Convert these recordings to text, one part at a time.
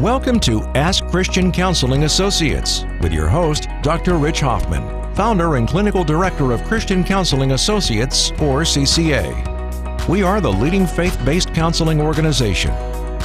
Welcome to Ask Christian Counseling Associates with your host, Dr. Rich Hoffman, founder and clinical director of Christian Counseling Associates, or CCA. We are the leading faith-based counseling organization.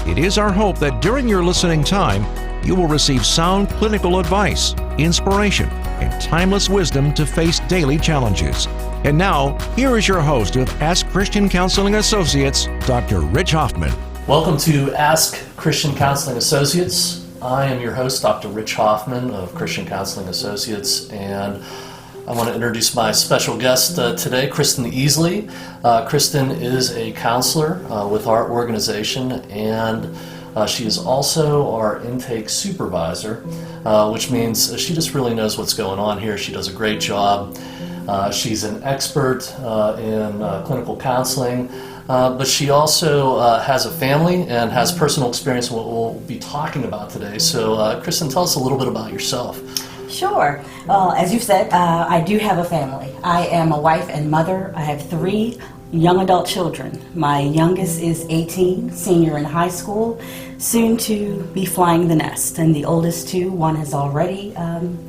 It is our hope that during your listening time, you will receive sound clinical advice, inspiration, and timeless wisdom to face daily challenges. And now, here is your host of Ask Christian Counseling Associates, Dr. Rich Hoffman. Welcome to Ask Christian Counseling Associates. I am your host, Dr. Rich Hoffman of Christian Counseling Associates, and I want to introduce my special guest today, Kristen Easley. Kristen is a counselor with our organization, and she is also our intake supervisor, which means she just really knows what's going on here. She does a great job. She's an expert in clinical counseling. But she also has a family and has personal experience in what we'll be talking about today. So, Kristen, tell us a little bit about yourself. Sure. As you said, I do have a family. I am a wife and mother. I have 3 young adult children. My youngest is 18, senior in high school, soon to be flying the nest. And the oldest 2, one has already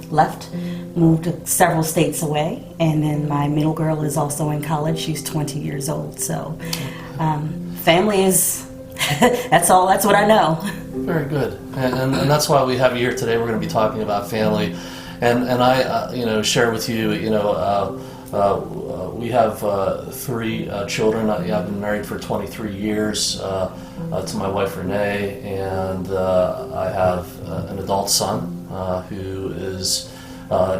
left, moved several states away. And then my middle girl is also in college. She's 20 years old. So family is, that's what I know. Very good. And that's why we have you here today. We're going to be talking about family. And I, share with you, we have 3 children. I've been married for 23 years to my wife Renee, and I have an adult son who is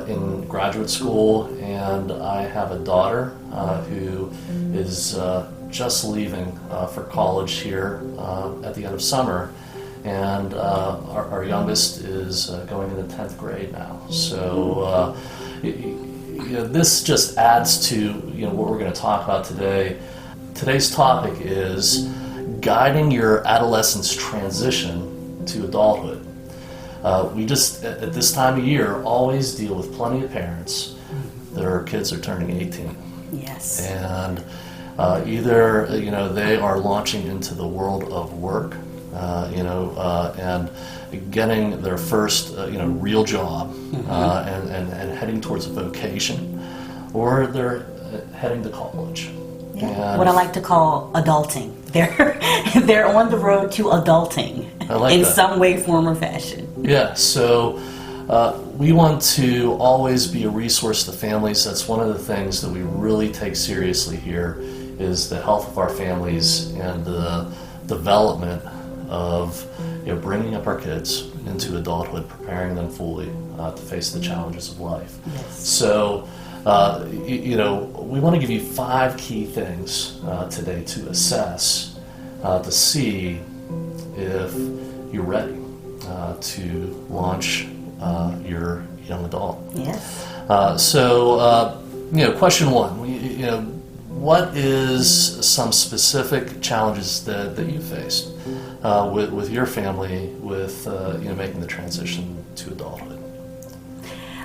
in graduate school, and I have a daughter who is just leaving for college here at the end of summer. And our youngest is going into 10th grade now. So this just adds to what we're going to talk about today. Today's topic is guiding your adolescent's transition to adulthood. We just, at this time of year, always deal with plenty of parents. Their kids are turning 18. Yes. And either they are launching into the world of work, and getting their first real job, and heading towards a vocation, or they're heading to college. Yeah. What I like to call adulting. They're on the road to adulting in some way, form, or fashion. Yeah. So we want to always be a resource to families. That's one of the things that we really take seriously here, is the health of our families and the development of bringing up our kids into adulthood, preparing them fully to face the challenges of life. Yes. So, we want to give you 5 key things today to assess, to see if you're ready to launch your young adult. Yes. Question 1. What is some specific challenges that you faced with your family with making the transition to adulthood?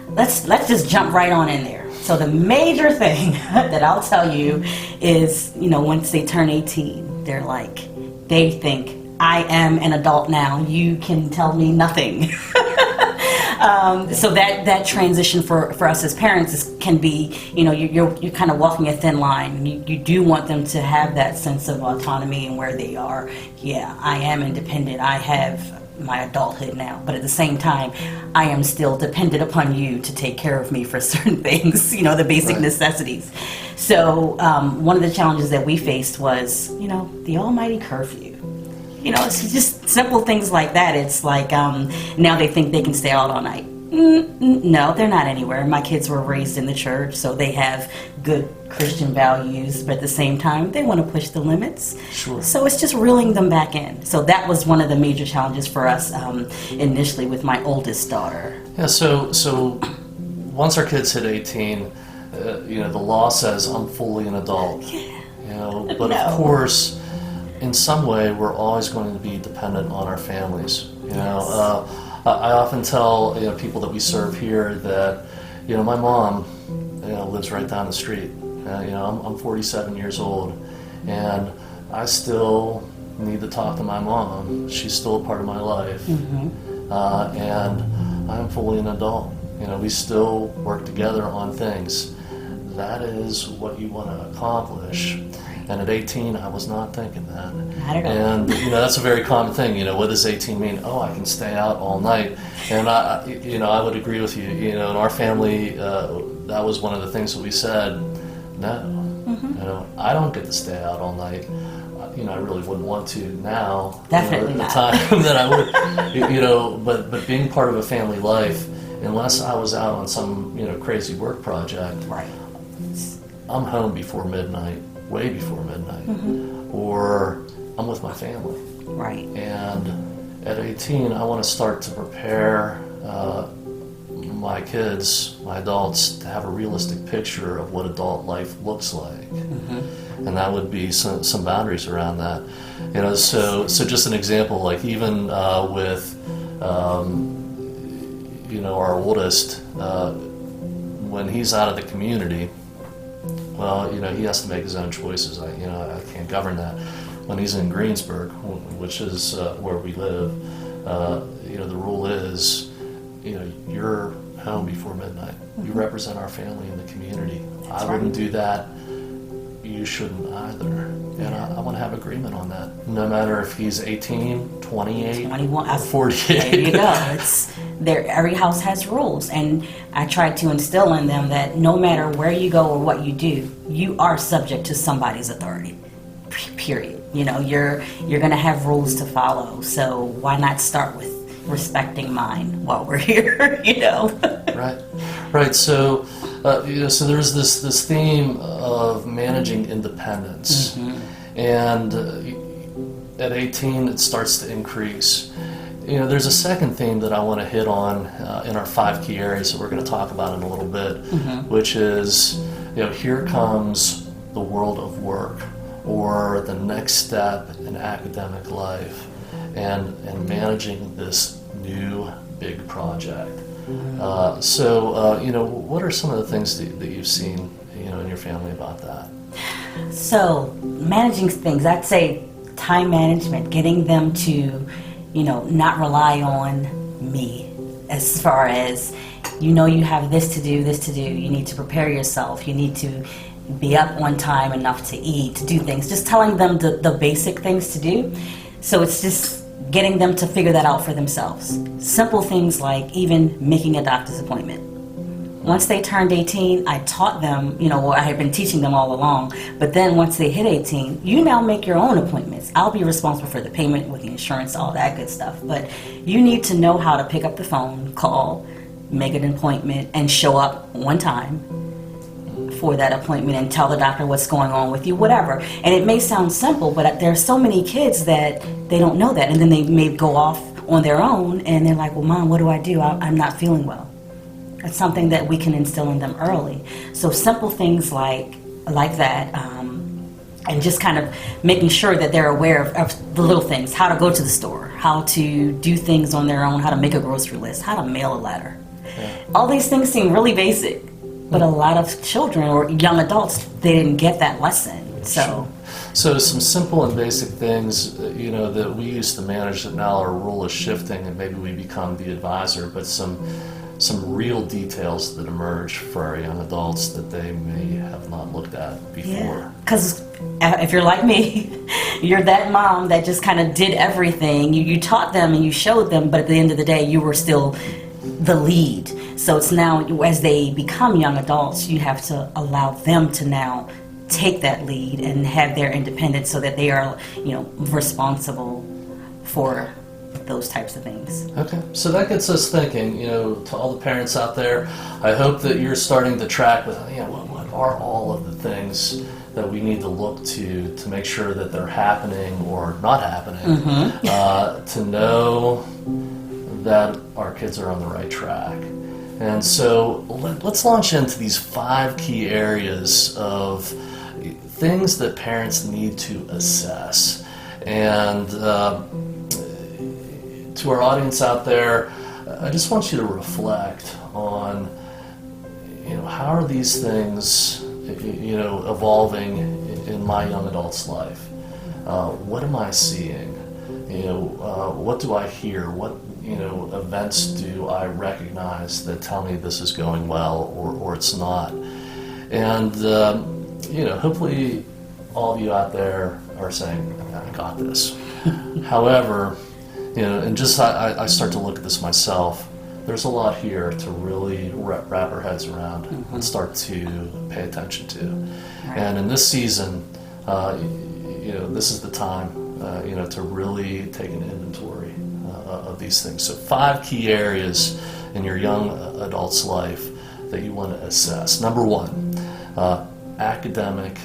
Let's just jump right on in there. So the major thing that I'll tell you is, once they turn 18, they think, I am an adult now. You can tell me nothing. So that transition for us as parents can be, you're kind of walking a thin line. You do want them to have that sense of autonomy and where they are. Yeah, I am independent. I have my adulthood now. But at the same time, I am still dependent upon you to take care of me for certain things, the basic necessities. So one of the challenges that we faced was, the almighty curfew. It's just simple things like that. It's like now they think they can stay out all night. No, they're not anywhere. My kids were raised in the church, so they have good Christian values, but at the same time, they want to push the limits. Sure. So it's just reeling them back in. So that was one of the major challenges for us initially with my oldest daughter. Yeah, so once our kids hit 18, the law says I'm fully an adult. Yeah. But of course, in some way, we're always going to be dependent on our families. Yes. I often tell people that we serve here that my mom lives right down the street. I'm 47 years old, and I still need to talk to my mom. She's still a part of my life. And I'm fully an adult. We still work together on things. That is what you want to accomplish. And at 18, I was not thinking that. Not at all. And that's a very common thing. What does 18 mean? Oh, I can stay out all night. And I would agree with you. In our family, that was one of the things that we said. No, I don't get to stay out all night. I really wouldn't want to now. Definitely at the not. time that I would. But being part of a family life, unless I was out on some crazy work project, Right. I'm home before midnight, way before midnight, or I'm with my family. Right. And at 18, I want to start to prepare my kids, my adults, to have a realistic picture of what adult life looks like. And that would be some boundaries around that. So just an example, like even with our oldest, when he's out of the community, well, he has to make his own choices. I can't govern that. When he's in Greensburg, which is where we live, the rule is, you're home before midnight. You represent our family in the community. That's I wouldn't do that. You shouldn't either. And I want to have agreement on that. No matter if he's 18, 28, 21, or 48. There you go. Every house has rules, and I try to instill in them that no matter where you go or what you do, you are subject to somebody's authority. Period. You're going to have rules to follow. So why not start with respecting mine while we're here? Right. So, so there's this theme of managing independence, and at 18 it starts to increase. There's a second theme that I want to hit on in our 5 key areas that we're going to talk about in a little bit, which is, here comes the world of work, or the next step in academic life, and managing this new big project. What are some of the things that you've seen, in your family about that? So managing things, I'd say time management, getting them to, not rely on me as far as, you have this to do, you need to prepare yourself, you need to be up on time enough to eat, to do things, just telling them the basic things to do. So it's just getting them to figure that out for themselves. Simple things like even making a doctor's appointment. Once they turned 18, I taught them, I had been teaching them all along, but then once they hit 18, you now make your own appointments. I'll be responsible for the payment with the insurance, all that good stuff, but you need to know how to pick up the phone, call, make an appointment, and show up on time for that appointment and tell the doctor what's going on with you, whatever. And it may sound simple, but there's so many kids that they don't know that, and then they may go off on their own, and they're like, well, Mom, what do? I'm not feeling well. It's something that we can instill in them early. So simple things like that, and just kind of making sure that they're aware of the little things, how to go to the store, how to do things on their own, how to make a grocery list, how to mail a letter. Yeah. All these things seem really basic, but a lot of children or young adults, they didn't get that lesson. So some simple and basic things, that we used to manage that now our role is shifting, and maybe we become the advisor, but some real details that emerge for our young adults that they may have not looked at before. Because if you're like me, you're that mom that just kind of did everything. You taught them and you showed them, but at the end of the day, you were still the lead. So it's now, as they become young adults, you have to allow them to now take that lead and have their independence so that they are, responsible for those types of things. Okay, so that gets us thinking, to all the parents out there, I hope that you're starting to track with, what are all of the things that we need to look to make sure that they're happening or not happening, to know that our kids are on the right track. And so let's launch into these 5 key areas of things that parents need to assess. And to our audience out there, I just want you to reflect on, how are these things, evolving in my young adult's life? what am I seeing? What do I hear? What events do I recognize that tell me this is going well or it's not? And hopefully all of you out there are saying, I got this. However, and just I start to look at this myself, there's a lot here to really wrap our heads around and start to pay attention to. And in this season, this is the time, to really take an inventory of these things. So 5 key areas in your young adult's life that you want to assess. Number 1, academic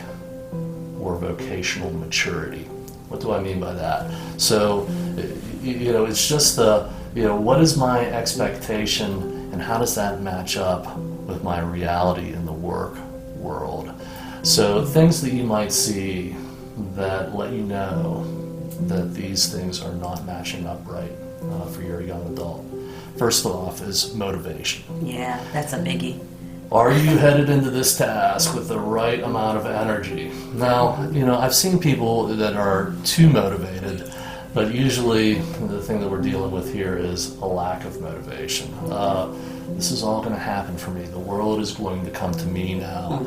or vocational maturity. What do I mean by that? So, it's just what is my expectation and how does that match up with my reality in the work world? So things that you might see that let you know that these things are not matching up right for your young adult. First off is motivation. Yeah, that's a biggie. Are you headed into this task with the right amount of energy? Now, I've seen people that are too motivated, but usually the thing that we're dealing with here is a lack of motivation. This is all going to happen for me. The world is going to come to me now.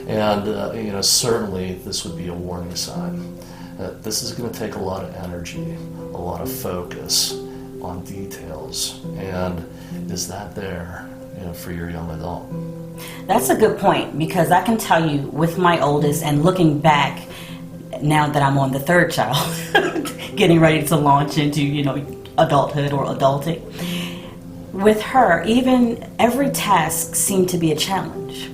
And, certainly this would be a warning sign that this is going to take a lot of energy, a lot of focus on details. And is that there, for your young adult? That's a good point, because I can tell you with my oldest, and looking back now that I'm on the 3rd child, getting ready to launch into, adulthood or adulting, with her, even every task seemed to be a challenge.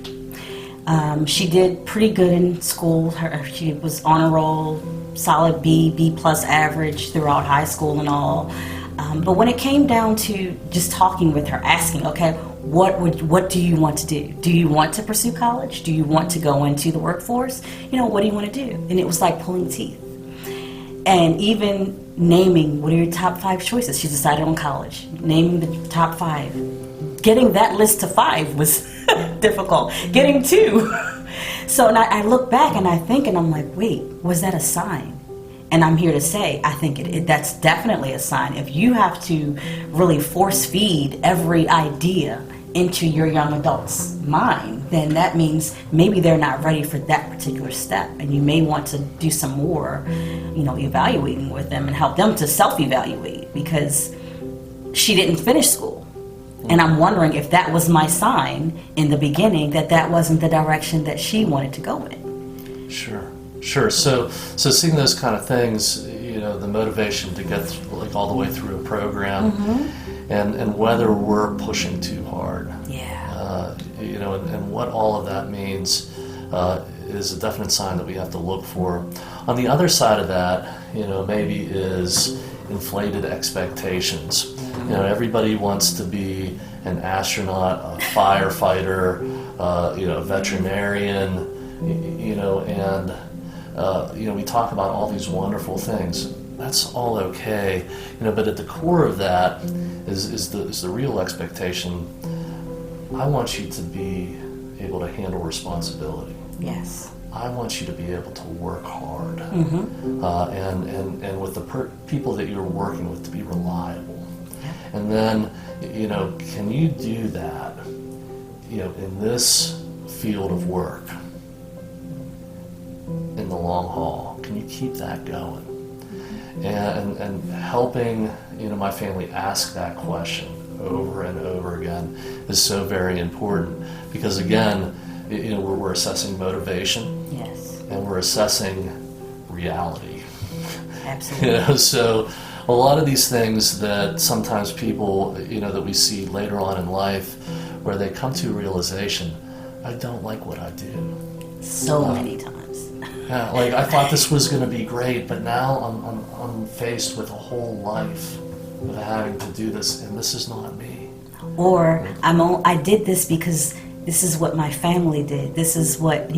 She did pretty good in school. She was on a roll, solid B+ average throughout high school and all. But when it came down to just talking with her, asking, okay, what do you want to do? Do you want to pursue college? Do you want to go into the workforce? What do you want to do? And it was like pulling teeth. And even naming, what are your top 5 choices? She decided on college. Naming the top 5. Getting that list to 5 was difficult. Getting 2. So and I look back and I think, and I'm like, wait, was that a sign? And I'm here to say, I think that's definitely a sign. If you have to really force feed every idea into your young adult's mind, then that means maybe they're not ready for that particular step. And you may want to do some more, evaluating with them and help them to self-evaluate, because she didn't finish school. And I'm wondering if that was my sign in the beginning that wasn't the direction that she wanted to go in. Sure. So seeing those kind of things, the motivation to get all the way through a program, and whether we're pushing too hard. Yeah. And what all of that means is a definite sign that we have to look for. On the other side of that, maybe is inflated expectations. Everybody wants to be an astronaut, a firefighter, a veterinarian, and we talk about all these wonderful things. That's all okay, but at the core of that is the real expectation. I want you to be able to handle responsibility. Yes. I want you to be able to work hard, and with the people that you're working with to be reliable. Yeah. And then, can you do that, in this field of work, in the long haul? Can you keep that going? And helping, my family ask that question over and over again is so very important, because again, we're assessing motivation. Yes. And we're assessing reality. Absolutely. So a lot of these things that sometimes people, that we see later on in life, where they come to a realization, I don't like what I do. So many times. Yeah, I thought this was going to be great, but now I'm faced with a whole life of having to do this, and this is not me. Or I did this because this is what my family did. This is what,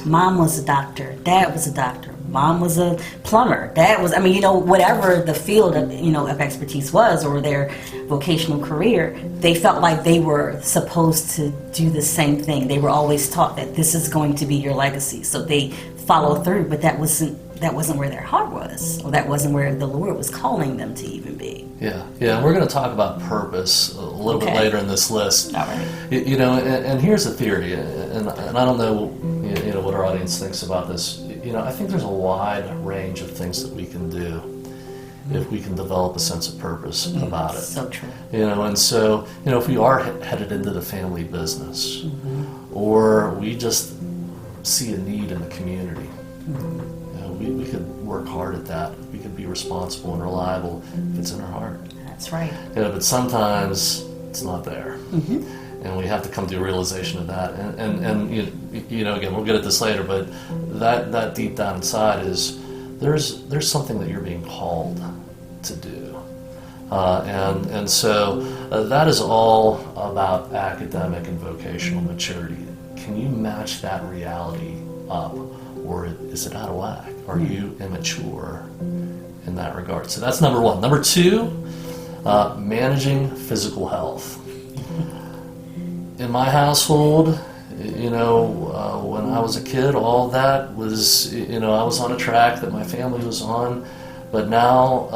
mom was a doctor, dad was a doctor, mom was a plumber, dad was, whatever the field of, of expertise was, or their vocational career, they felt like they were supposed to do the same thing. They were always taught that this is going to be your legacy. So they follow through, but that wasn't that wasn't where their heart was, or that wasn't where the Lord was calling them to even be. Yeah, and we're going to talk about purpose a little bit later in this list. All right. You know, and here's a theory, and I don't know, you know, what our audience thinks about this. You know, I think there's a wide range of things that we can do if we can develop a sense of purpose about it. So true. You know, and so, you know, if we are headed into the family business, or we just see a need in the community, you know, we could work hard at that. We could be responsible and reliable if it's in our heart. That's right. You know, but sometimes it's not there. And we have to come to a realization of that. And you know, again, we'll get at this later, but that deep down inside is there's something that you're being called to do. And so that is all about academic and vocational maturity. Can you match that reality up, or is it out of whack? Are you immature in that regard? So that's number one. Number two, managing physical health. In my household, you know, when I was a kid, all that was, you know, I was on a track that my family was on. But now,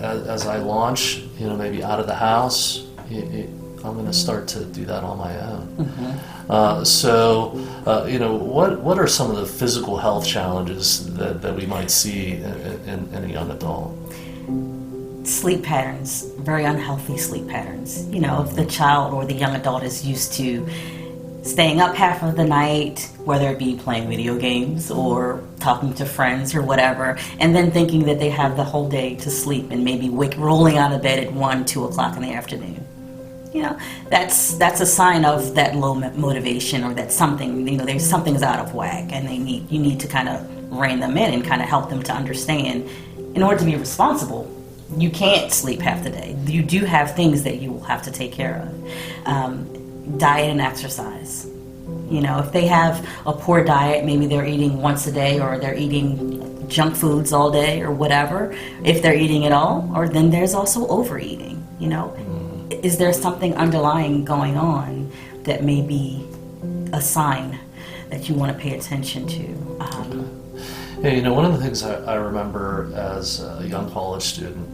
as I launch, you know, maybe out of the house, I'm going to start to do that on my own. So, you know, what are some of the physical health challenges that we might see in a young adult? Sleep patterns, very unhealthy sleep patterns. You know, if the child or the young adult is used to staying up half of the night, whether it be playing video games or talking to friends or whatever, and then thinking that they have the whole day to sleep and maybe rolling out of bed at 1, 2 o'clock in the afternoon. You know, that's a sign of that low motivation, or that something, you know, there's something's out of whack, and you need to kind of rein them in and kind of help them to understand, in order to be responsible, you can't sleep half the day. You do have things that you will have to take care of. Diet and exercise. You know, if they have a poor diet, maybe they're eating once a day, or they're eating junk foods all day, or whatever. If they're eating at all, or then there's also overeating. You know, is there something underlying going on that may be a sign that you want to pay attention to? Yeah, you know, one of the things I remember as a young college student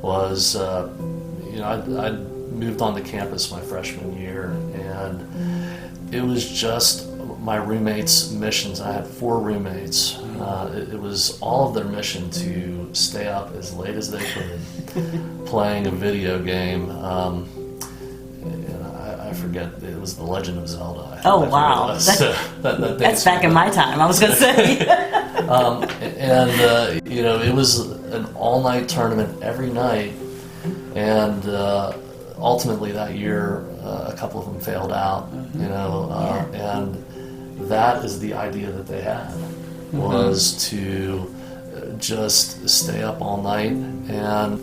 was, you know, I'd moved onto campus my freshman year, and it was just my roommates' missions. I had 4 roommates. It was all of their mission to stay up as late as they could playing a video game. I forget, it was The Legend of Zelda. Oh, wow. That's back in my time, I was going to say. You know, it was an all-night tournament every night, and ultimately that year, a couple of them failed out, you know, and that is the idea that they had, was to just stay up all night. And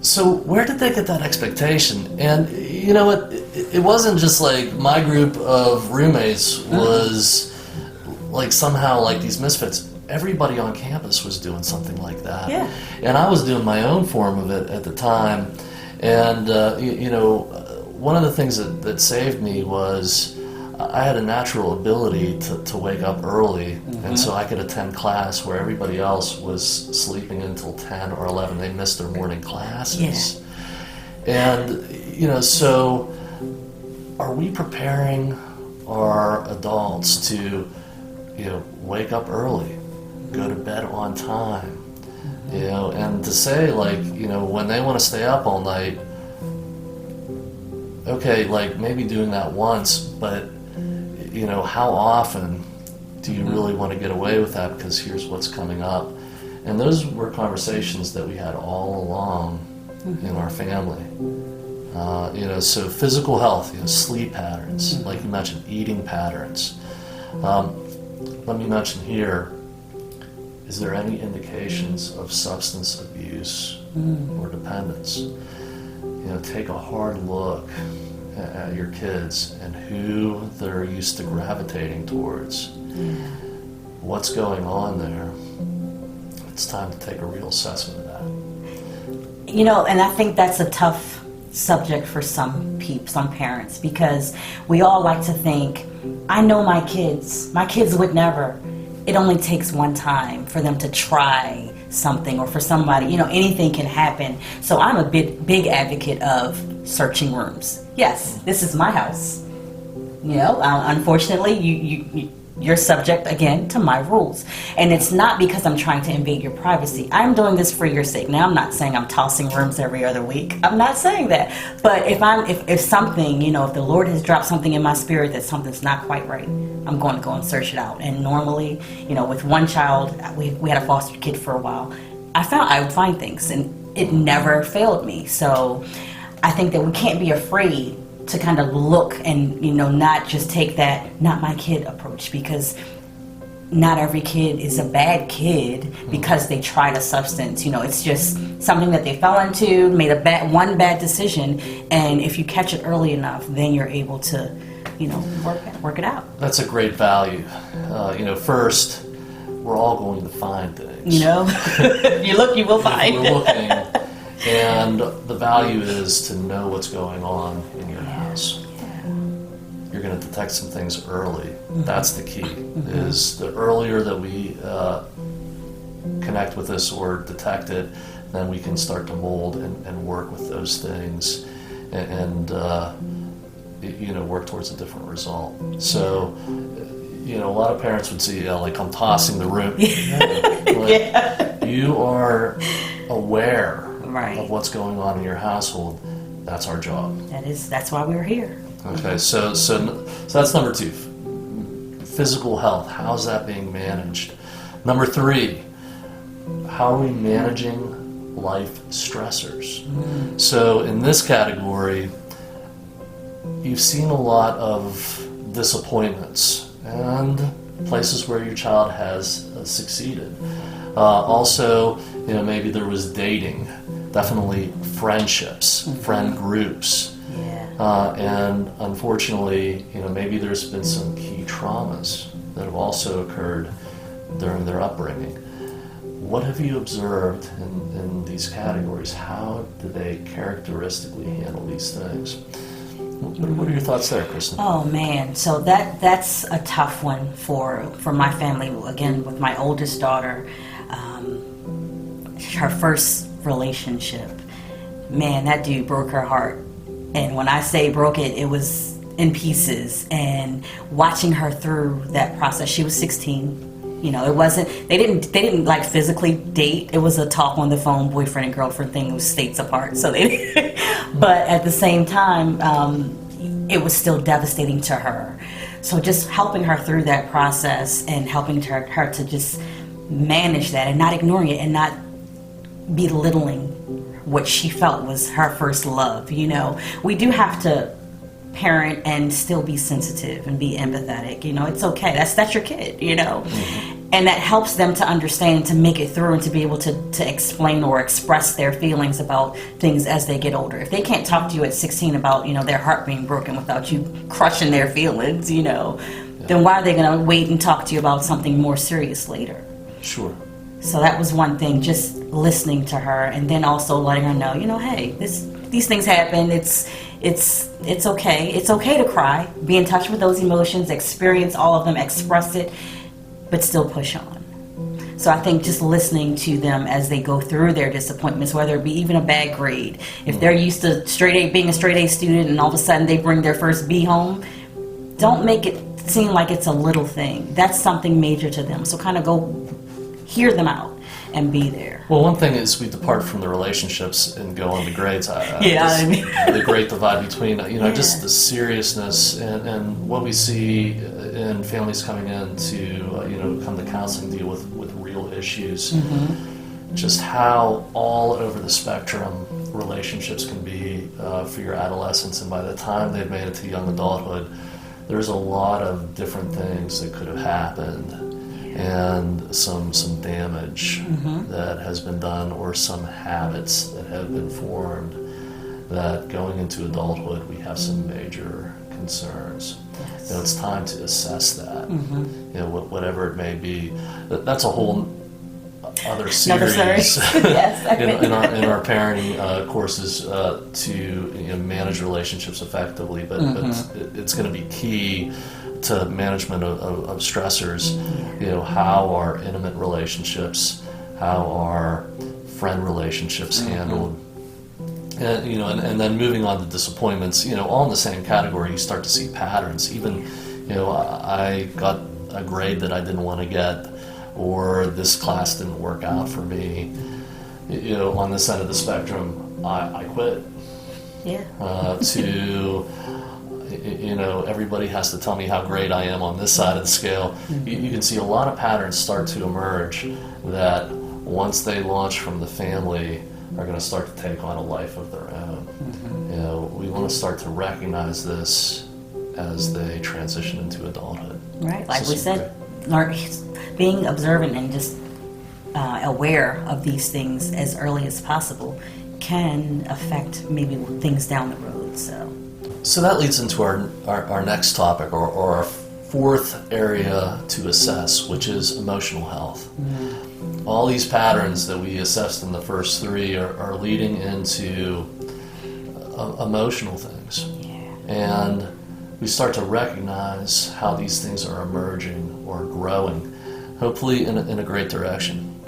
so where did they get that expectation? And you know what, it wasn't just like my group of roommates was like somehow like these misfits. Everybody on campus was doing something like that. Yeah. And I was doing my own form of it at the time. And, you know, one of the things that saved me was I had a natural ability to wake up early, and so I could attend class where everybody else was sleeping until 10 or 11. They missed their morning classes. Yeah. And, you know, so are we preparing our adults to, you know, wake up early, go to bed on time, you know, and to say, like, you know, when they want to stay up all night, okay, like maybe doing that once, but, you know, how often do you really want to get away with that, because here's what's coming up? And those were conversations that we had all along in our family. You know, so physical health, you know, sleep patterns, like you mentioned, eating patterns. Let me mention here, is there any indications of substance abuse or dependence? You know, take a hard look at your kids and who they're used to gravitating towards. What's going on there? It's time to take a real assessment of that. You know, and I think that's a tough subject for some parents, because we all like to think, I know my kids would never. it only takes one time for them to try something, or for somebody, anything can happen. So I'm a big advocate of searching rooms. Yes, this is my house. Unfortunately, you're subject again to my rules, and it's not because I'm trying to invade your privacy. I'm doing this for your sake. Now, I'm not saying I'm tossing rooms every other week. I'm not saying that. But if something, if the Lord has dropped something in my spirit that something's not quite right, I'm going to go and search it out. And normally, with one child, we had a foster kid for a while. I would find things, and it never failed me. So I think that we can't be afraid to kind of look and, not just take that not my kid approach, because not every kid is a bad kid because they tried a substance. It's just something that they fell into, made one bad decision, and if you catch it early enough, then you're able to, work it out. That's a great value. First, we're all going to find things. You look, you will find. We're looking, and the value is to know what's going on in your house. You're going to detect some things early. That's the key. Is the earlier that we connect with this or detect it, then we can start to mold and work with those things, and work towards a different result. So, a lot of parents would see, like, I'm tossing the room. You are aware of what's going on in your household. That's our job. That's why we're here. Okay, so that's number 2. Physical health. How's that being managed? Number 3, how are we managing life stressors? So in this category, you've seen a lot of disappointments and places where your child has succeeded. Also, maybe there was dating, definitely friendships, friend groups. And unfortunately, maybe there's been some key traumas that have also occurred during their upbringing. What have you observed in these categories? How do they characteristically handle these things? What are your thoughts there, Kristen? Oh man, so that's a tough one for my family. Again, with my oldest daughter, her first relationship, man, that dude broke her heart. And when I say broke it, it was in pieces. And watching her through that process, she was 16. It wasn't, they didn't like physically date. It was a talk on the phone, boyfriend and girlfriend thing. It was states apart. So but at the same time, it was still devastating to her. So just helping her through that process and helping her to just manage that and not ignoring it and not belittling what she felt was her first love. We do have to parent and still be sensitive and be empathetic. It's okay. That's your kid, and that helps them to understand, to make it through, and to be able to explain or express their feelings about things as they get older. If they can't talk to you at 16 about, their heart being broken without you crushing their feelings, then why are they going to wait and talk to you about something more serious later? Sure. So that was one thing, just listening to her, and then also letting her know, hey, these things happen. It's okay. It's okay to cry. Be in touch with those emotions, experience all of them, express it, but still push on. So I think just listening to them as they go through their disappointments, whether it be even a bad grade. If they're used to being a straight A student, and all of a sudden they bring their first B home, don't make it seem like it's a little thing. That's something major to them. So kind of go hear them out and be there. Well, one thing is we depart from the relationships and go on to grades. The great divide between, just the seriousness and what we see in families coming in to, come to counseling, deal with real issues. Just how all over the spectrum relationships can be for your adolescents, and by the time they've made it to young adulthood, there's a lot of different things that could have happened. And some damage that has been done, or some habits that have been formed, that going into adulthood we have some major concerns. Yes. It's time to assess that. Whatever it may be. That's a whole other series Yes, in our parenting courses to manage relationships effectively. But it's going to be key to management of stressors, how are intimate relationships, how are friend relationships handled, and then moving on to disappointments, all in the same category. You start to see patterns. Even, I got a grade that I didn't want to get, or this class didn't work out for me. On this end of the spectrum, I quit. Yeah. To everybody has to tell me how great I am on this side of the scale. You can see a lot of patterns start to emerge that once they launch from the family are going to start to take on a life of their own. We want to start to recognize this as they transition into adulthood. Right, like we said, being observant and just aware of these things as early as possible can affect maybe things down the road. So that leads into our next topic, or our fourth area to assess, which is emotional health. All these patterns that we assessed in the first three are leading into emotional things. And we start to recognize how these things are emerging or growing, hopefully in a great direction.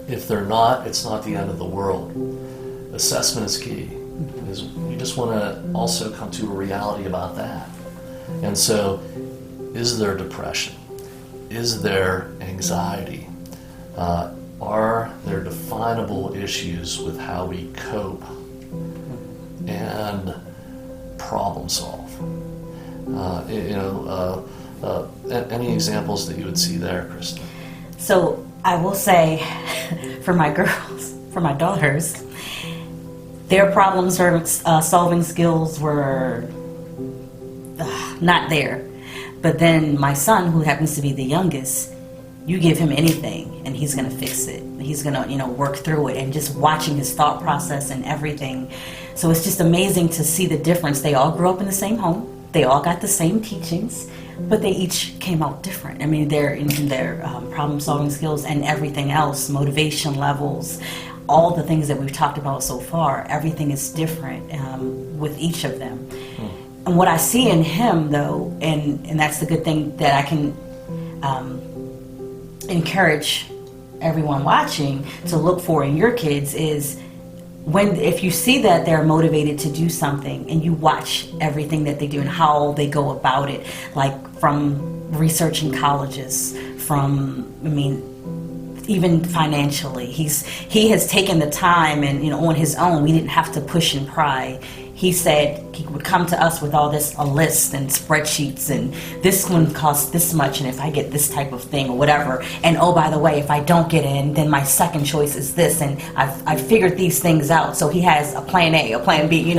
If they're not, it's not the end of the world. Assessment is key, because we just want to also come to a reality about that. And so, is there depression? Is there anxiety? Are there definable issues with how we cope and problem solve? Any examples that you would see there, Kristen? So I will say, for my girls, for my daughters, their problem solving skills were not there. But then my son, who happens to be the youngest, you give him anything and he's going to fix it. He's going to, work through it, and just watching his thought process and everything. So it's just amazing to see the difference. They all grew up in the same home. They all got the same teachings, but they each came out different. I mean, their problem solving skills and everything else, motivation levels, all the things that we've talked about so far, everything is different with each of them. And what I see in him, though, and that's the good thing that I can encourage everyone watching to look for in your kids is if you see that they're motivated to do something and you watch everything that they do and how they go about it, like from researching colleges, even financially, he has taken the time and on his own. We didn't have to push and pry. He said he would come to us with a list and spreadsheets, and this one costs this much, and if I get this type of thing or whatever, and oh, by the way, if I don't get in, then my second choice is this, and I've figured these things out. So he has a plan A, a plan B,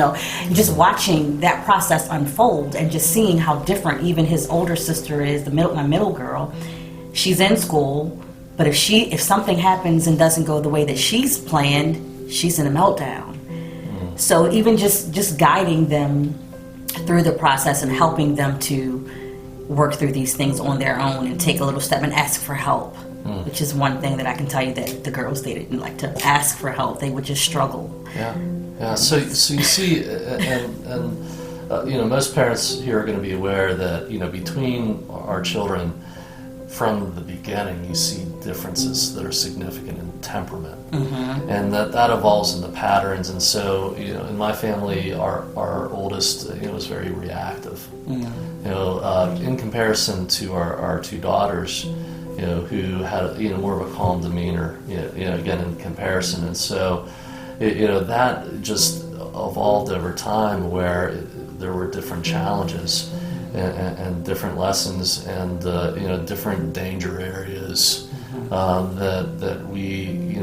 just watching that process unfold and just seeing how different even his older sister is, my middle girl. She's in school, but if something happens and doesn't go the way that she's planned, she's in a meltdown. So even just guiding them through the process and helping them to work through these things on their own and take a little step and ask for help, which is one thing that I can tell you that the girls, they didn't like to ask for help. They would just struggle. Yeah. So you see, and most parents here are going to be aware that between our children, from the beginning, you see differences that are significant in temperament, and that evolves into patterns. And so, in my family, our oldest, was very reactive. In comparison to our two daughters, who had more of a calm demeanor. Again, in comparison, and so, that just evolved over time, where there were different challenges. And different lessons and different danger areas that we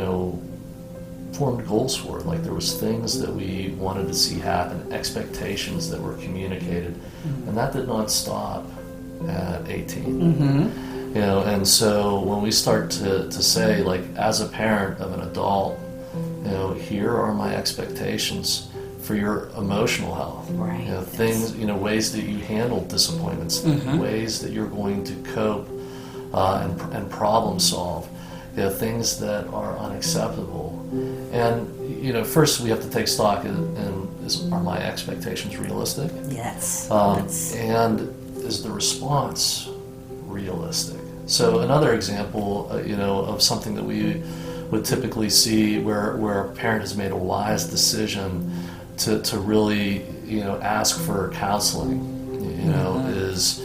formed goals for. Like there was things that we wanted to see happen, expectations that were communicated, and that did not stop at 18. And so when we start to say, like, as a parent of an adult, here are my expectations for your emotional health, right? Things, ways that you handle disappointments, ways that you're going to cope and problem solve, things that are unacceptable. And first we have to take stock in are my expectations realistic? Yes. And is the response realistic? So another example, of something that we would typically see where a parent has made a wise decision to really, ask for counseling, is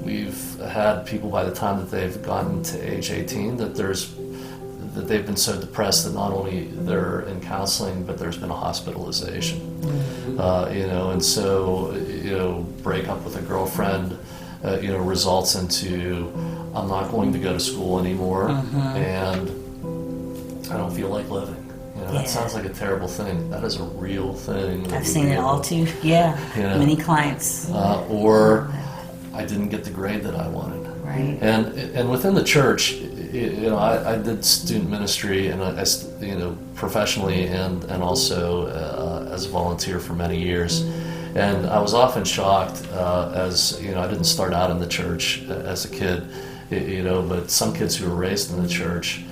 we've had people by the time that they've gotten to age 18 that they've been so depressed that not only they're in counseling, but there's been a hospitalization. And so, break up with a girlfriend, results into, I'm not going to go to school anymore, and I don't feel like living. That sounds like a terrible thing. That is a real thing. I've seen it all too. Yeah, many clients. Or I didn't get the grade that I wanted. Right. And within the church, I did student ministry, and I professionally and also as a volunteer for many years. And I was often shocked as I didn't start out in the church as a kid, but some kids who were raised in the church,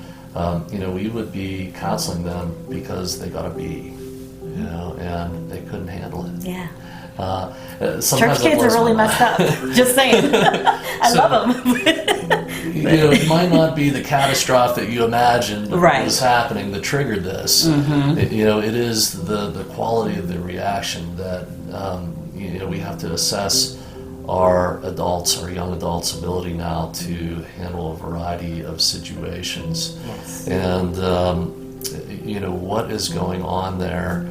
we would be counseling them because they got a B, and they couldn't handle it. Yeah. Sometimes church kids are really messed up. Just saying. I love them. It might not be the catastrophe that you imagined was happening that triggered this. It is the quality of the reaction that we have to assess our young adults' ability now to handle a variety of situations. Yes. And what is going on there,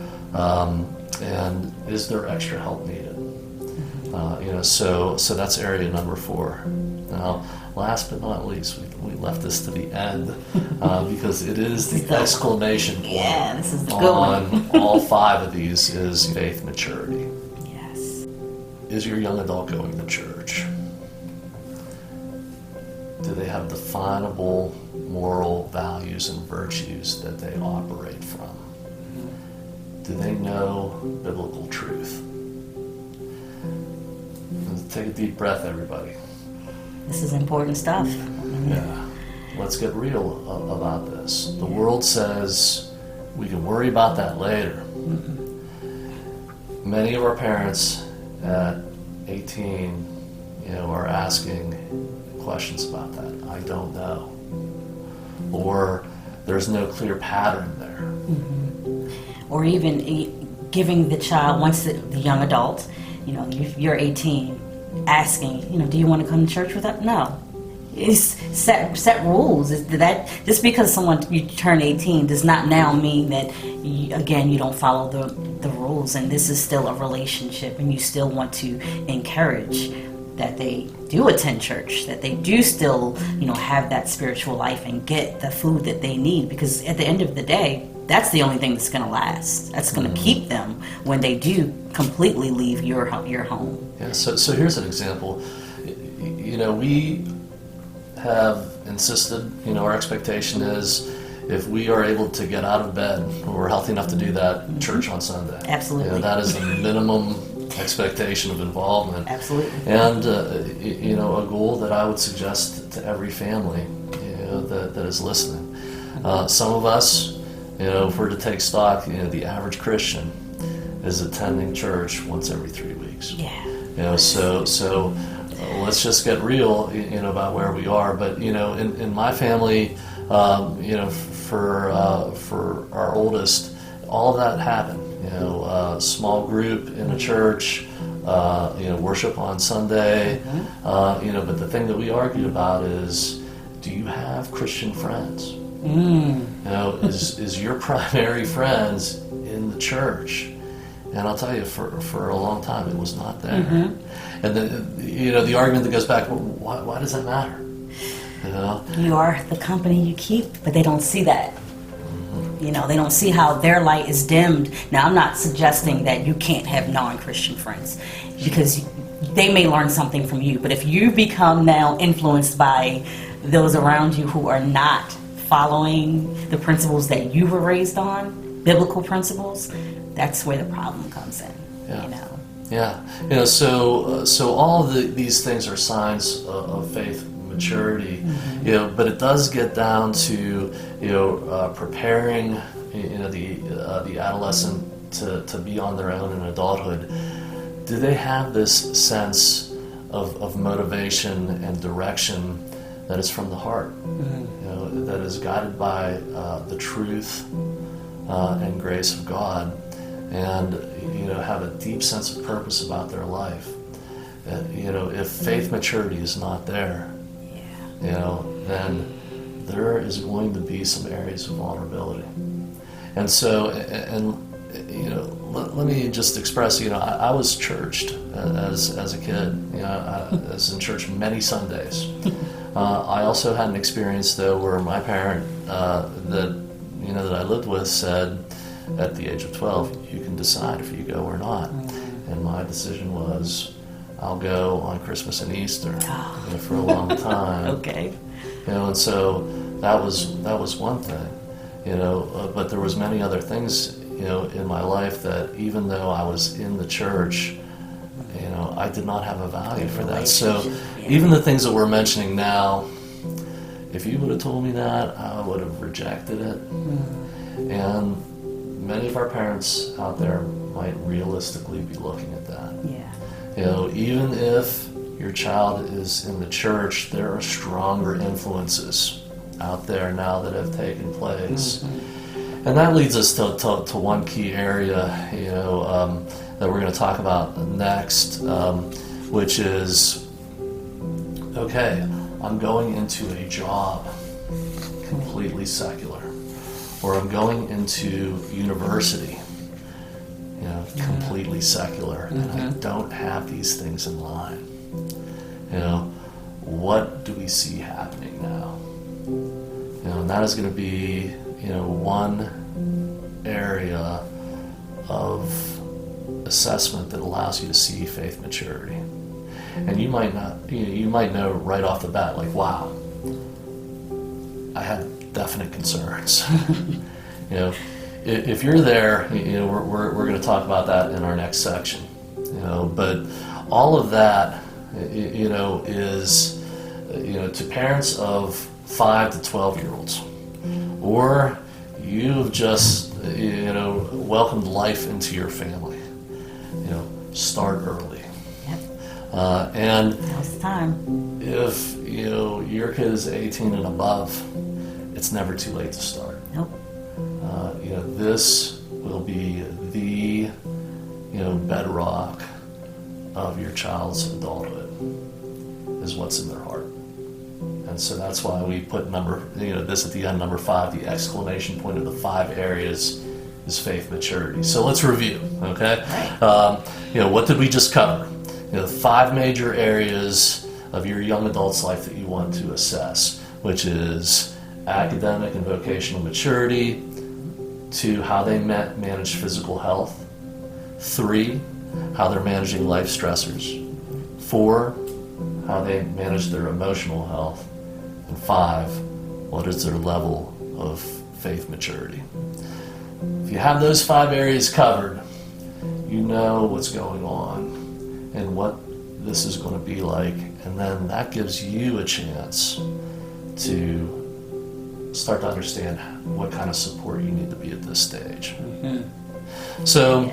and is there extra help needed? So that's area number 4. Now, last but not least, we left this to the end because it is the exclamation point. Yeah, this is the good one. On all 5 of these is faith maturity. Yes. Is your young adult going to church? Do they have definable moral values and virtues that they operate from? Do they know biblical truth? Take a deep breath, everybody. This is important stuff. Yeah. Let's get real about this. The world says we can worry about that later. Many of our parents at 18, are asking questions about that. I don't know. Or there's no clear pattern there. Or even giving the child, once the young adult, you're 18, asking, do you want to come to church with us? No. It's set rules. That just because you turn 18 does not now mean that you don't follow the rules, and this is still a relationship, and you still want to encourage that they do attend church, that they do still have that spiritual life and get the food that they need, because at the end of the day, that's the only thing that's going to last. That's going to keep them when they do completely leave your home. Yeah. So here's an example. We have insisted. Our expectation is if we are able to get out of bed, or we're healthy enough to do that, church on Sunday. Absolutely. That is the minimum expectation of involvement. Absolutely. And a goal that I would suggest to every family, that is listening. Some of us. If we're to take stock, the average Christian is attending church once every 3 weeks. Yeah. So let's just get real, about where we are. But in my family, for our oldest, all that happened. Small group in a church, worship on Sunday. But the thing that we argued about is, do you have Christian friends? Is your primary friends in the church? And I'll tell you, for a long time, it was not there. And then, the argument that goes back, well, why does that matter? You are the company you keep, but they don't see that. They don't see how their light is dimmed. Now, I'm not suggesting that you can't have non-Christian friends, because they may learn something from you. But if you become now influenced by those around you who are not following the principles that you were raised on, biblical principles, that's where the problem comes in. Yeah. So all of these things are signs of faith maturity. But it does get down to preparing the adolescent to be on their own in adulthood. do they have this sense of motivation and direction that is from the heart, that is guided by the truth and grace of God, and have a deep sense of purpose about their life. If faith maturity is not there, then there is going to be some areas of vulnerability. And so, let me just express, I was churched as a kid. I was in church many Sundays. I also had an experience, though, where my parent that I lived with said, at the age of 12, you can decide if you go or not. And my decision was, I'll go on Christmas and Easter for a long time. Okay. And so that was one thing, but there was many other things, in my life that even though I was in the church, I did not have a value for that. So even the things that we're mentioning now, if you would have told me that, I would have rejected it. And many of our parents out there might realistically be looking at that. Yeah. Even if your child is in the church, there are stronger influences out there now that have taken place. And that leads us to one key area, that we're going to talk about next, which is, okay, I'm going into a job completely secular, or I'm going into university, completely secular, and I don't have these things in line. What do we see happening now? And that is going to be, one area of assessment that allows you to see faith maturity. And you might know right off the bat, like, wow, I have definite concerns. If you're there, we're going to talk about that in our next section. But all of that, is, to parents of 5 to 12-year-olds, or you've just, welcomed life into your family. Start early. Yep. And Now's the time. if your kid is 18 and above, it's never too late to start. Nope. This will be the bedrock of your child's adulthood, is what's in their heart. And so that's why we put this at the end, number 5, the exclamation point of the 5 areas is faith maturity. So let's review, okay? What did we just cover? 5 major areas of your young adult's life that you want to assess, which is academic and vocational maturity, 2, how they manage physical health, 3, how they're managing life stressors, 4, how they manage their emotional health, and 5, what is their level of faith maturity. If you have those 5 areas covered, you know what's going on and what this is going to be like, and then that gives you a chance to start to understand what kind of support you need to be at this stage. So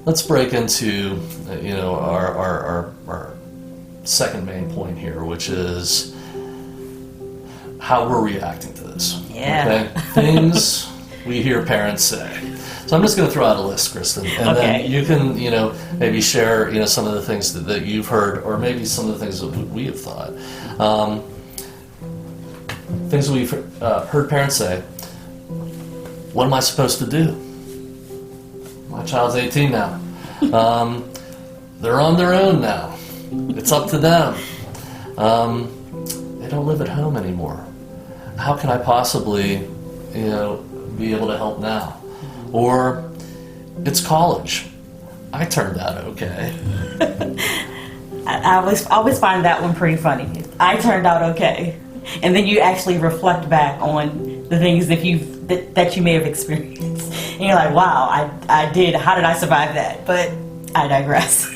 let's break into our second main point here, which is how we're reacting to this. Okay? Things we hear parents say. So I'm just going to throw out a list, Kristen, and then you can, maybe share, some of the things that you've heard, or maybe some of the things that we have thought. Things that we've heard parents say. What am I supposed to do? My child's 18 now. They're on their own now. It's up to them. They don't live at home anymore. How can I possibly, be able to help now? Or it's college. I turned out okay. I always find that one pretty funny. I turned out okay, and then you actually reflect back on the things that you may have experienced, and you're like, wow, I did. How did I survive that? But I digress.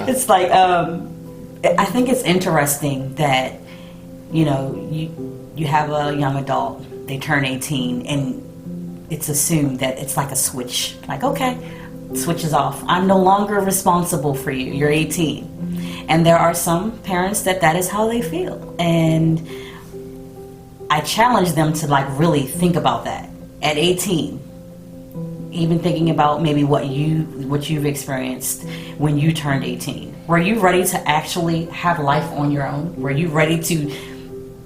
It's like I think it's interesting that you have a young adult, they turn 18, and it's assumed that it's like a switch. Like, okay, switches off. I'm no longer responsible for you. You're 18. And there are some parents that is how they feel. And I challenge them to like really think about that at 18. Even thinking about maybe what you've experienced when you turned 18. Were you ready to actually have life on your own? Were you ready to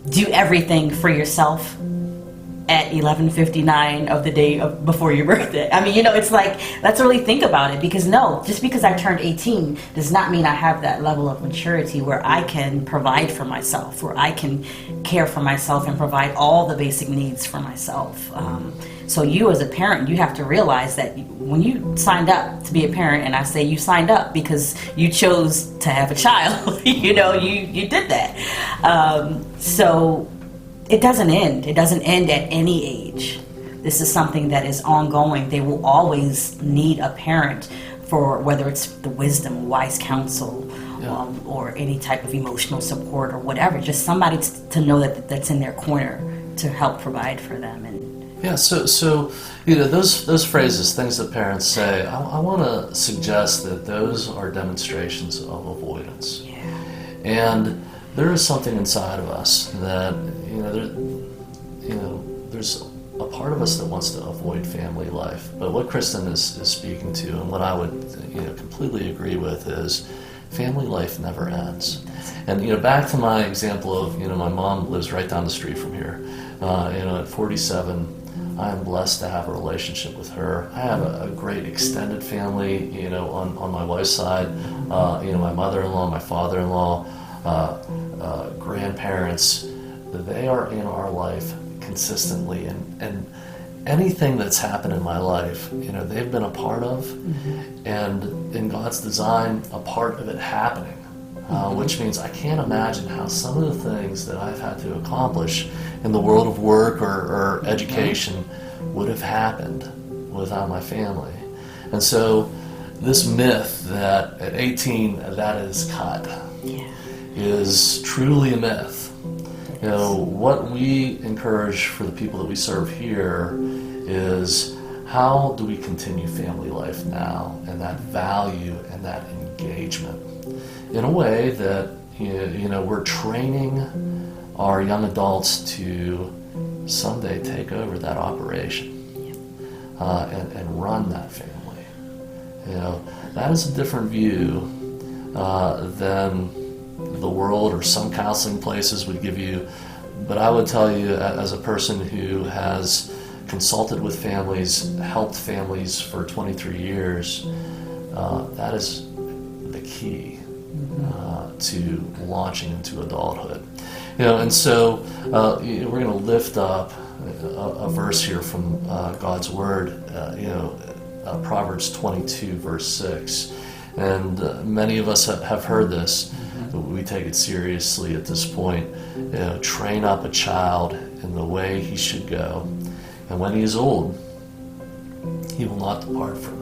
do everything for yourself at 11:59 of the day before your birthday? I mean, it's like, let's really think about it, because no, just because I turned 18 does not mean I have that level of maturity where I can provide for myself, where I can care for myself and provide all the basic needs for myself. So you as a parent, you have to realize that when you signed up to be a parent, and I say you signed up because you chose to have a child, you did that. So it doesn't end. It doesn't end at any age. This is something that is ongoing. They will always need a parent for whether it's the wisdom, wise counsel, or any type of emotional support or whatever. Just somebody to know that's in their corner to help provide for them. And so those phrases, things that parents say, I want to suggest that those are demonstrations of avoidance. Yeah. And there is something inside of us that there's a part of us that wants to avoid family life. But what Kristen is speaking to, and what I would completely agree with, is family life never ends. And back to my example of my mom lives right down the street from here. At 47. I am blessed to have a relationship with her. I have a great extended family, on my wife's side. My mother-in-law, my father-in-law, grandparents. They are in our life consistently, and anything that's happened in my life, they've been a part of, and in God's design, a part of it happening. Which means I can't imagine how some of the things that I've had to accomplish in the world of work or education would have happened without my family. And so this myth that at 18 that is cut is truly a myth. What we encourage for the people that we serve here is, how do we continue family life now, and that value and that engagement in a way that we're training our young adults to someday take over that operation and run that family. That is a different view than the world or some counseling places would give you. But I would tell you, as a person who has consulted with families, helped families for 23 years, that is the key to launching into adulthood. And so we're going to lift up a verse here from God's Word, Proverbs 22, verse 6. And many of us have heard this. We take it seriously at this point. Train up a child in the way he should go, and when he is old, he will not depart from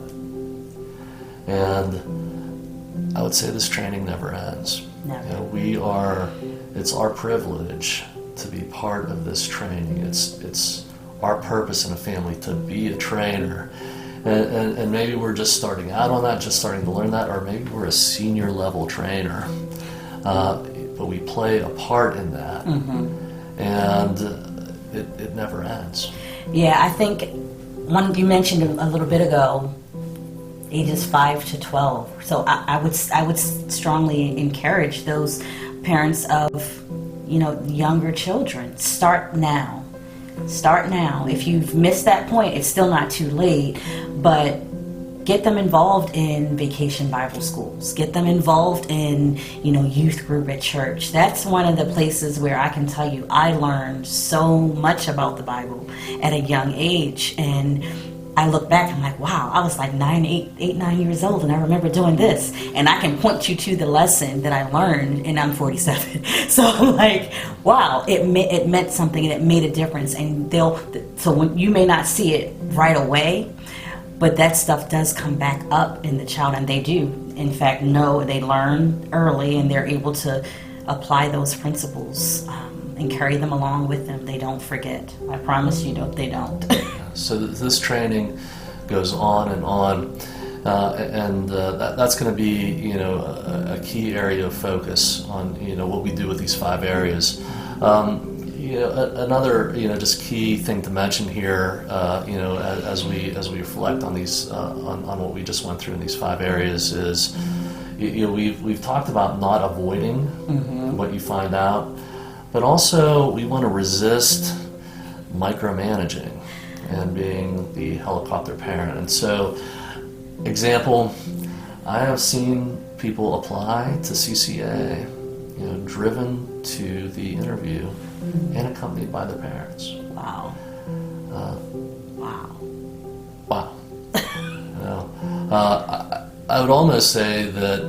it. And I would say this training never ends. Never. It's our privilege to be part of this training. It's our purpose in a family to be a trainer. And maybe we're just starting out on that, just starting to learn that, or maybe we're a senior level trainer. But we play a part in that. And it never ends. Yeah, I think one you mentioned a little bit ago, ages 5 to 12. So I would strongly encourage those parents of younger children. Start now. If you've missed that point, it's still not too late, but get them involved in vacation Bible schools. Get them involved in youth group at church. That's one of the places where I can tell you I learned so much about the Bible at a young age. And I look back, I'm like, wow, I was like 9 years old, and I remember doing this. And I can point you to the lesson that I learned, and I'm 47. So I'm like, wow, it meant something, and it made a difference. And so when you may not see it right away, but that stuff does come back up in the child, and they do. In fact, they learn early, and they're able to apply those principles and carry them along with them. They don't forget. I promise you, they don't. So this training goes on and on. That's going to be a key area of focus on what we do with these 5 areas. Another just key thing to mention here, as we reflect on these on what we just went through in these 5 areas is, we've talked about not avoiding what you find out, but also we want to resist micromanaging and being the helicopter parent. And so, example, I have seen people apply to CCA, driven to the interview and accompanied by their parents. Wow. Wow. I would almost say that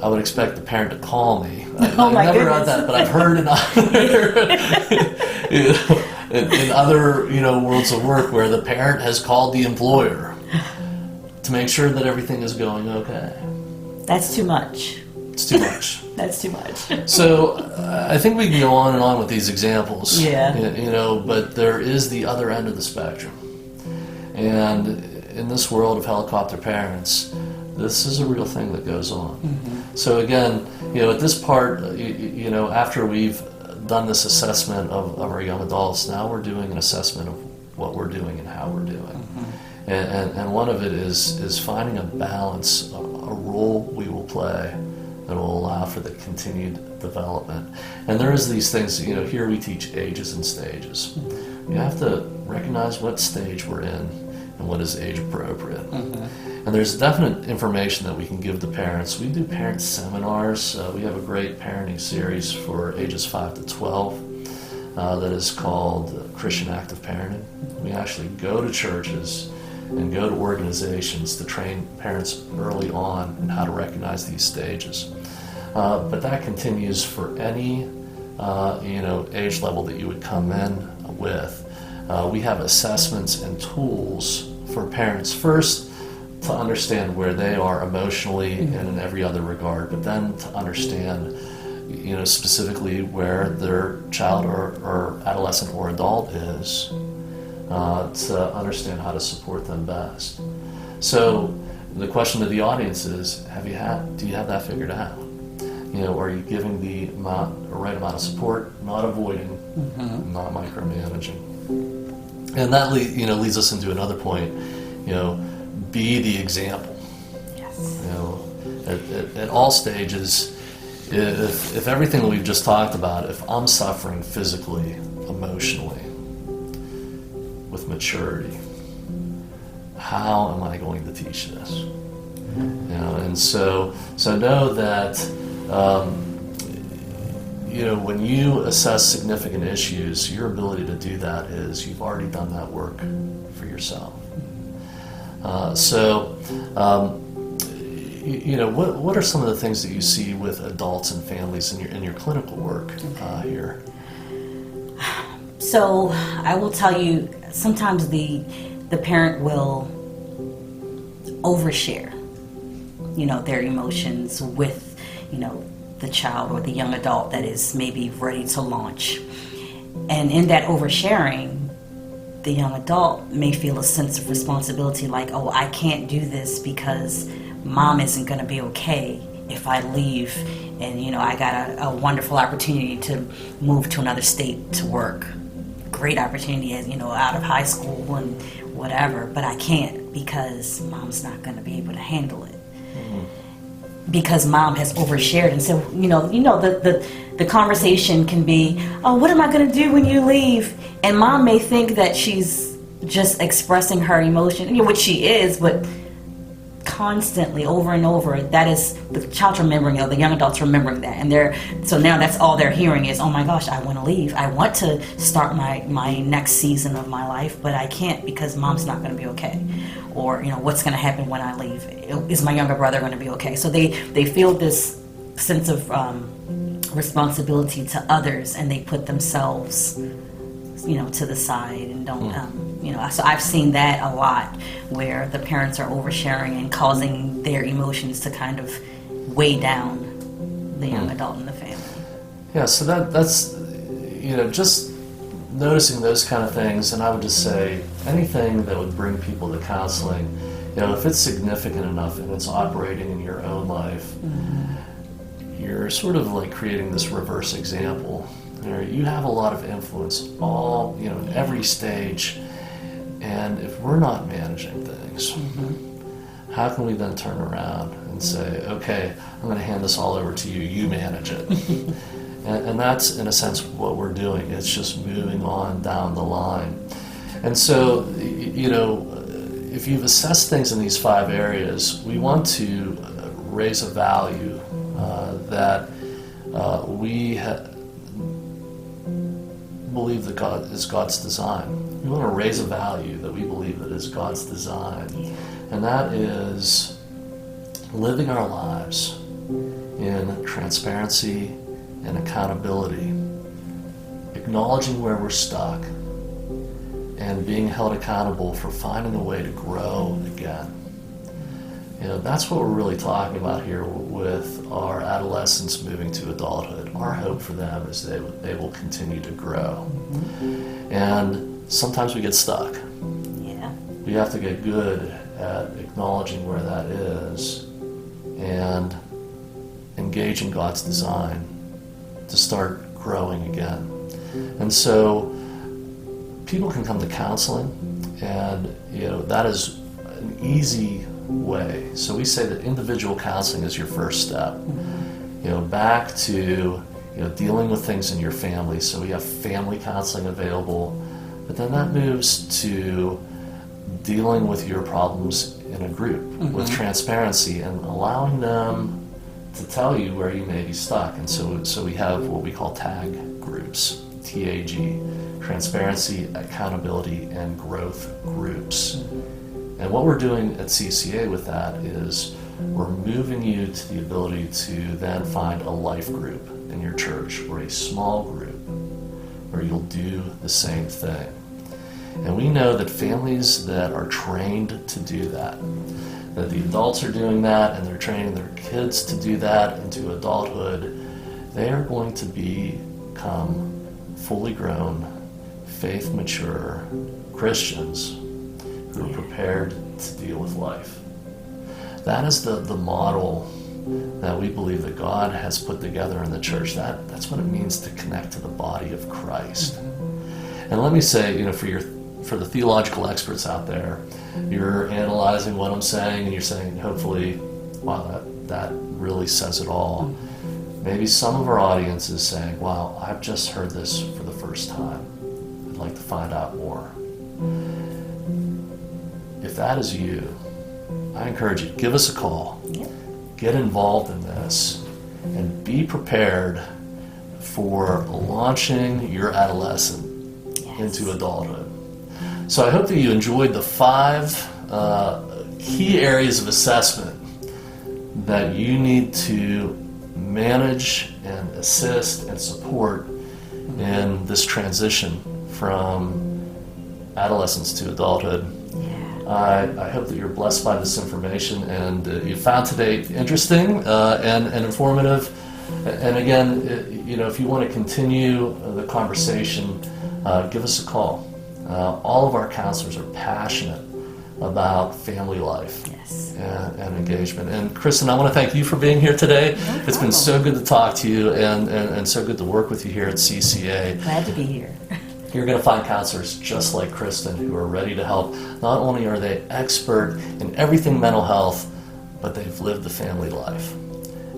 I would expect the parent to call me. I've never had that, but I've heard in other worlds of work where the parent has called the employer to make sure that everything is going okay. That's too much. It's too much. That's too much. So I think we can go on and on with these examples. Yeah. But there is the other end of the spectrum. And in this world of helicopter parents, this is a real thing that goes on. Mm-hmm. So again, at this part, after we've done this assessment of our young adults, now we're doing an assessment of what we're doing and how we're doing. Mm-hmm. And one of it is finding a balance, a role we will play that will allow for the continued development. And there is these things, here we teach ages and stages. You have to recognize what stage we're in and what is age appropriate. Mm-hmm. And there's definite information that we can give to parents. We do parent seminars. We have a great parenting series for ages 5 to 12 that is called Christian Active Parenting. We actually go to churches and go to organizations to train parents early on in how to recognize these stages. But that continues for any age level that you would come in with. We have assessments and tools for parents, first to understand where they are emotionally and in every other regard, but then to understand specifically where their child or adolescent or adult is, to understand how to support them best. So the question to the audience is, do you have that figured out? Are you giving the right amount of support, not avoiding, not micromanaging? And that leads us into another point, be the example. Yes. At all stages, if everything that we've just talked about, if I'm suffering physically, emotionally, with maturity, how am I going to teach this? And so know that when you assess significant issues, your ability to do that is you've already done that work for yourself. What are some of the things that you see with adults and families in your clinical work here? So I will tell you, sometimes the parent will overshare, their emotions with, the child or the young adult that is maybe ready to launch. And in that oversharing, the young adult may feel a sense of responsibility, like, oh, I can't do this because mom isn't going to be okay if I leave and, I got a wonderful opportunity to move to another state to work. Great opportunity as, out of high school and whatever, but I can't because mom's not going to be able to handle it. Because mom has overshared, and so the conversation can be, oh, what am I going to do when you leave? And mom may think that she's just expressing her emotion, which she is, but constantly, over and over, that is the child's remembering, the young adult's remembering that, and so now that's all they're hearing is, oh my gosh, I want to leave. I want to start my next season of my life, but I can't because mom's not going to be okay. Or, what's going to happen when I leave? Is my younger brother going to be okay? So they feel this sense of responsibility to others, and they put themselves, to the side and don't, so I've seen that a lot, where the parents are oversharing and causing their emotions to kind of weigh down the young adult in the family. Yeah, so that's, just noticing those kind of things, and I would just say anything that would bring people to counseling, if it's significant enough and it's operating in your own life, you're sort of like creating this reverse example. You have a lot of influence in every stage, and if we're not managing things, how can we then turn around and say, okay, I'm going to hand this all over to you, you manage it. and that's, in a sense, what we're doing. It's just moving on down the line. And so, if you've assessed things in these 5 areas, we want to raise a value that we believe that God is God's design. We want to raise a value that we believe that is God's design. And that is living our lives in transparency and accountability, acknowledging where we're stuck, and being held accountable for finding a way to grow again. That's what we're really talking about here with our adolescents moving to adulthood. Our hope for them is they will continue to grow. And sometimes we get stuck. Yeah. We have to get good at acknowledging where that is and engage in God's design to start growing again. And so people can come to counseling, and that is an easy way. So we say that individual counseling is your first step. Back to dealing with things in your family. So we have family counseling available, but then that moves to dealing with your problems in a group with transparency and allowing them to tell you where you may be stuck. And so we have what we call TAG groups, TAG, transparency, accountability, and growth groups. And what we're doing at CCA with that is we're moving you to the ability to then find a life group in your church, or a small group where you'll do the same thing. And we know that families that are trained to do that the adults are doing that and they're training their kids to do that into adulthood, they are going to become fully grown, faith mature Christians who are prepared to deal with life. That is the model that we believe that God has put together in the church. That's what it means to connect to the body of Christ. And let me say, for the theological experts out there, you're analyzing what I'm saying and you're saying, hopefully, wow, that really says it all. Maybe some of our audience is saying, wow, I've just heard this for the first time. I'd like to find out more. If that is you, I encourage you, give us a call. Yep. Get involved in this and be prepared for launching your adolescent into adulthood. So I hope that you enjoyed the 5 key areas of assessment that you need to manage and assist and support in this transition from adolescence to adulthood. I hope that you're blessed by this information and you found today interesting and informative. And again, if you want to continue the conversation, give us a call. All of our counselors are passionate about family life and engagement. And Kristen, I want to thank you for being here today. No it's been so good to talk to you and so good to work with you here at CCA. Glad to be here. You're going to find counselors just like Kristen who are ready to help. Not only are they expert in everything mental health, but they've lived the family life.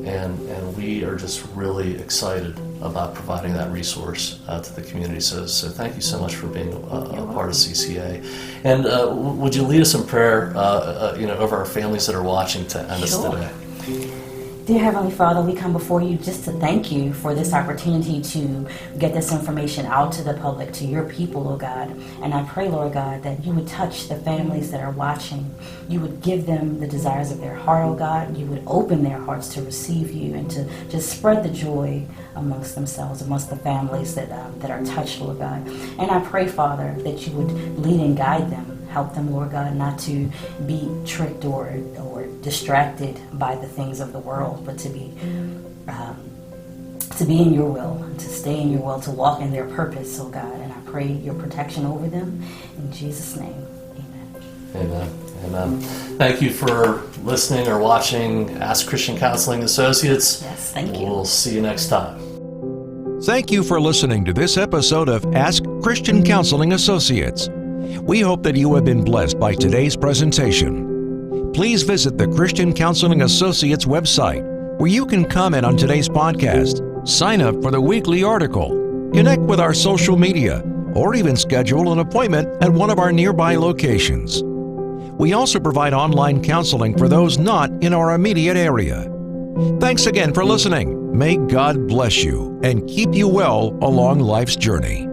And we are just really excited about providing that resource to the community. So thank you so much for being a part of CCA. And would you lead us in prayer over our families that are watching to end us today? Dear Heavenly Father, we come before you just to thank you for this opportunity to get this information out to the public, to your people, Lord God. And I pray, Lord God, that you would touch the families that are watching. You would give them the desires of their heart, oh God. You would open their hearts to receive you and to just spread the joy amongst themselves, amongst the families that are touched, Lord God. And I pray, Father, that you would lead and guide them. Help them, Lord God, not to be tricked or distracted by the things of the world, but to be in your will, to stay in your will, to walk in their purpose, oh God. And I pray your protection over them. In Jesus' name, amen. Amen. Amen. Thank you for listening or watching Ask Christian Counseling Associates. Yes, thank you. We'll see you next time. Thank you for listening to this episode of Ask Christian Counseling Associates. We hope that you have been blessed by today's presentation. Please visit the Christian Counseling Associates website, where you can comment on today's podcast, sign up for the weekly article, connect with our social media, or even schedule an appointment at one of our nearby locations. We also provide online counseling for those not in our immediate area. Thanks again for listening. May God bless you and keep you well along life's journey.